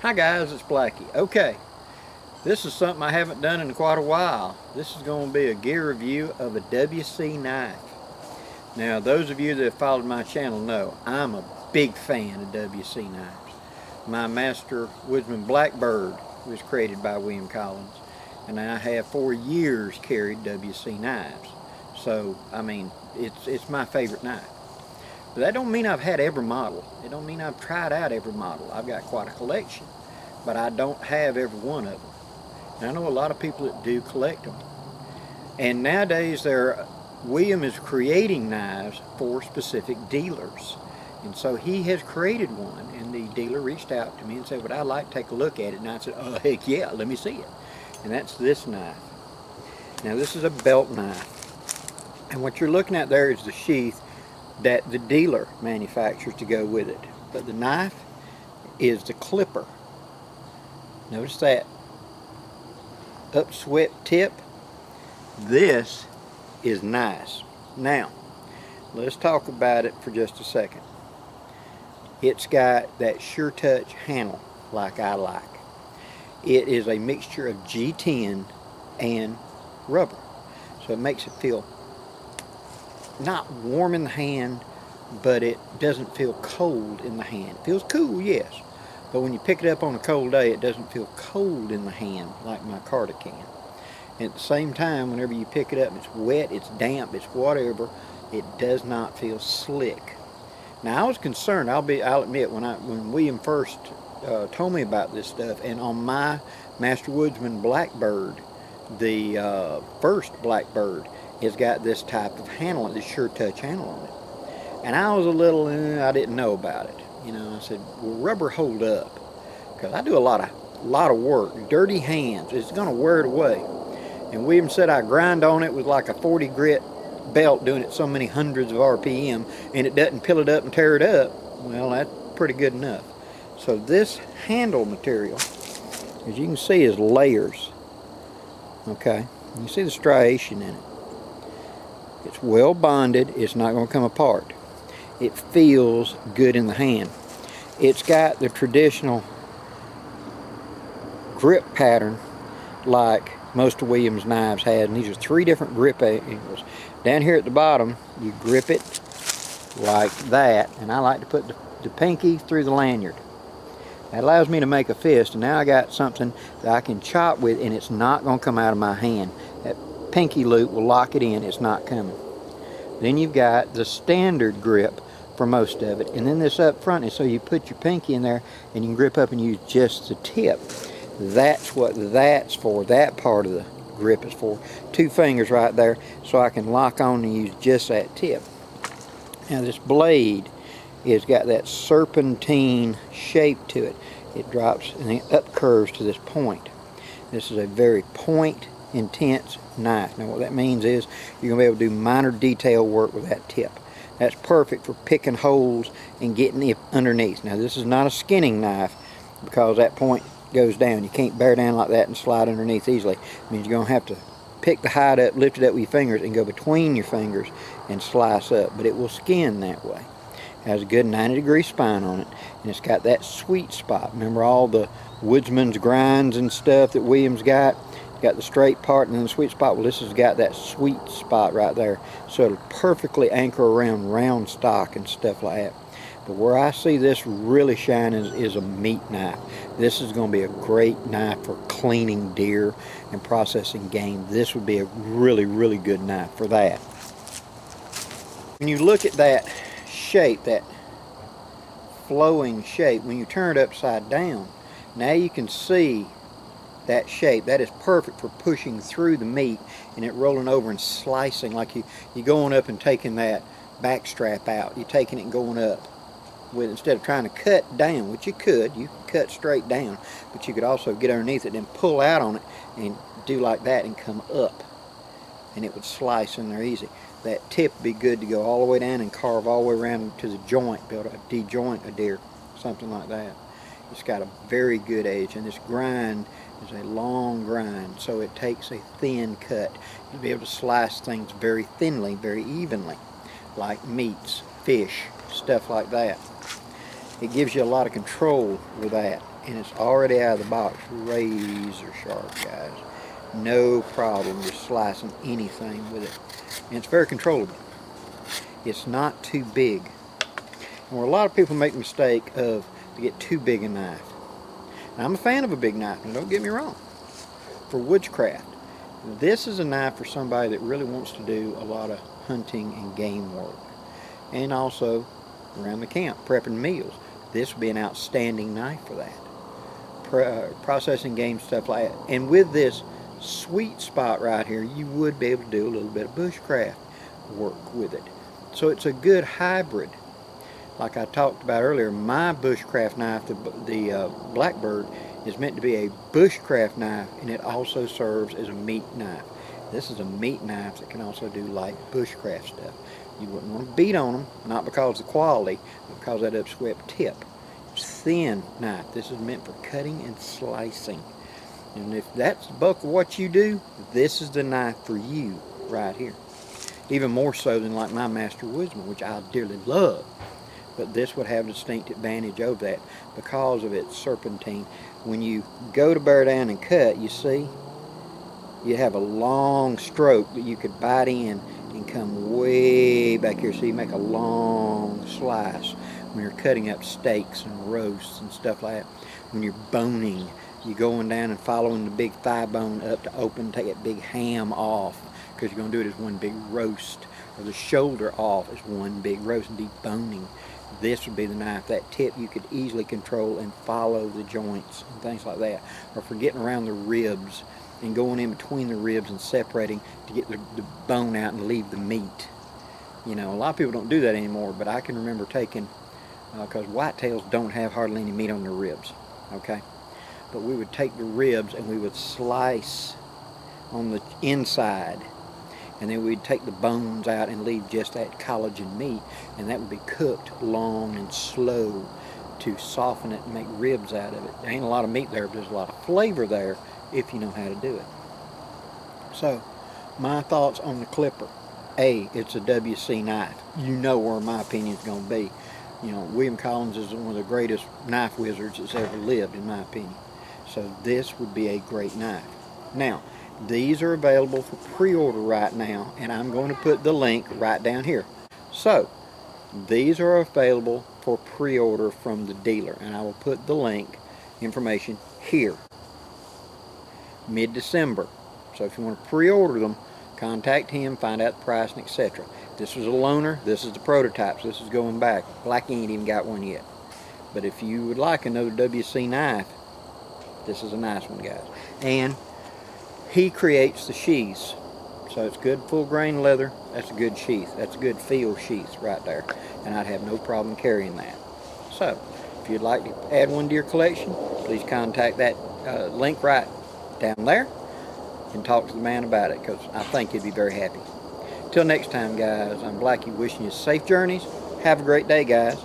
Hi guys, it's Blackie. Okay, this is something I haven't done in quite a while. This is going to be a gear review of a WC knife. Now, those of you that have followed my channel know I'm a big fan of WC knives. My Master Woodsman Blackbird was created by William Collins, and I have for years carried WC knives. So, I mean, it's my favorite knife. But that don't mean I've had every model. It don't mean I've tried out every model. I've got quite a collection, but I don't have every one of them. And I know a lot of people that do collect them. And nowadays William is creating knives for specific dealers. And so he has created one, and the dealer reached out to me and said, "Would I like to take a look at it?" And I said, "Oh, heck yeah, let me see it." And that's this knife. Now this is a belt knife. And what you're looking at there is the sheath that the dealer manufactures to go with it. But the knife is the clipper. Notice that upswept tip. This is nice. Now, let's talk about it for just a second. It's got that sure touch handle like I like. It is a mixture of G10 and rubber. So it makes it feel not warm in the hand, but it doesn't feel cold in the hand. It feels cool, yes, but when you pick it up on a cold day, it doesn't feel cold in the hand like my Carta can. And at the same time, whenever you pick it up, it's wet, it's damp, it's whatever, it does not feel slick. Now I was concerned, I'll admit, when William first told me about this stuff, and on my Master Woodsman Blackbird, the first Blackbird, has got this type of handle, this sure touch handle on it. And I was a little, I didn't know about it. You know, I said, will rubber hold up? Because I do a lot of work, dirty hands, it's going to wear it away. And William said I grind on it with like a 40 grit belt, doing it so many hundreds of RPM, and it doesn't peel it up and tear it up. Well, that's pretty good enough. So this handle material, as you can see, is layers. Okay, you see the striation in it. It's well bonded, it's not going to come apart. It feels good in the hand. It's got the traditional grip pattern like most of William's knives had, and these are 3 different grip angles. Down here at the bottom, you grip it like that, and I like to put the pinky through the lanyard. That allows me to make a fist, and now I got something that I can chop with, and it's not going to come out of my hand. That pinky loop will lock it in, it's not coming. Then you've got the standard grip for most of it, and then this up front is so you put your pinky in there and you can grip up and use just the tip. That's what that's for. That part of the grip is for. 2 fingers right there, so I can lock on and use just that tip. Now this blade has got that serpentine shape to it. It drops and it up curves to this point. This is a very point intense knife. Now what that means is you're going to be able to do minor detail work with that tip. That's perfect for picking holes and getting it underneath. Now this is not a skinning knife because that point goes down. You can't bear down like that and slide underneath easily. It means you're going to have to pick the hide up, lift it up with your fingers, and go between your fingers and slice up. But it will skin that way. It has a good 90-degree spine on it, and it's got that sweet spot. Remember all the Woodsman's grinds and stuff that William's got? Got the straight part and then the sweet spot. Well, this has got that sweet spot right there, so it'll perfectly anchor around round stock and stuff like that. But where I see this really shine is a meat knife. This is going to be a great knife for cleaning deer and processing game. This would be a really, really good knife for that. When you look at that shape, that flowing shape, when you turn it upside down, now you can see that shape. That is perfect for pushing through the meat and it rolling over and slicing, like you going up and taking that back strap out. You're taking it and going up with, instead of trying to cut down, which you could cut straight down, but you could also get underneath it and pull out on it and do like that and come up, and it would slice in there easy. That tip would be good to go all the way down and carve all the way around to the joint, be able to de-joint a deer, something like that. It's got a very good edge, and this grind is a long grind, so it takes a thin cut. You'll be able to slice things very thinly, very evenly, like meats, fish, stuff like that. It gives you a lot of control with that. and it's already out of the box. Razor sharp, guys. No problem just slicing anything with it. And it's very controllable. It's not too big. And where a lot of people make the mistake of to get too big a knife. Now, I'm a fan of a big knife, and don't get me wrong. For woodscraft, this is a knife for somebody that really wants to do a lot of hunting and game work. And also around the camp, prepping meals. This would be an outstanding knife for that. Processing game stuff like that. And with this sweet spot right here, you would be able to do a little bit of bushcraft work with it. So it's a good hybrid. Like I talked about earlier, my bushcraft knife, the Blackbird, is meant to be a bushcraft knife, and it also serves as a meat knife. This is a meat knife that can also do light bushcraft stuff. You wouldn't want to beat on them, not because of the quality, but because of that upswept tip. It's a thin knife. This is meant for cutting and slicing. And if that's the bulk of what you do, this is the knife for you right here. Even more so than like my Master Woodsman, which I dearly love. But this would have a distinct advantage over that because of its serpentine. When you go to bear down and cut, you see, you have a long stroke that you could bite in and come way back here. So you make a long slice when you're cutting up steaks and roasts and stuff like that. When you're boning, you're going down and following the big thigh bone up to open, take that big ham off, because you're going to do it as one big roast, or the shoulder off as one big roast and deboning. This would be the knife. That tip you could easily control and follow the joints and things like that. Or for getting around the ribs and going in between the ribs and separating to get the bone out and leave the meat. You know, a lot of people don't do that anymore, but I can remember taking, because whitetails don't have hardly any meat on their ribs, okay? But we would take the ribs and we would slice on the inside, and then we'd take the bones out and leave just that collagen meat, and that would be cooked long and slow to soften it and make ribs out of it. There ain't a lot of meat there, but there's a lot of flavor there if you know how to do it. So, my thoughts on the Clipper. A, it's a WC knife. You know where my opinion is going to be. You know, William Collins is one of the greatest knife wizards that's ever lived, in my opinion. So this would be a great knife. Now, these are available for pre-order right now, and I'm going to put the link right down here. So, these are available for pre-order from the dealer, and I will put the link, information, here. Mid-December. So if you want to pre-order them, contact him, find out the price, and etc. This was a loaner. This is the prototypes. This is going back. Blackie ain't even got one yet. But if you would like another WC knife, this is a nice one, guys. And he creates the sheaths. So it's good full grain leather. That's a good sheath. That's a good feel sheath right there. And I'd have no problem carrying that. So if you'd like to add one to your collection, please contact that link right down there and talk to the man about it, because I think he'd be very happy. Till next time, guys, I'm Blackie wishing you safe journeys. Have a great day, guys.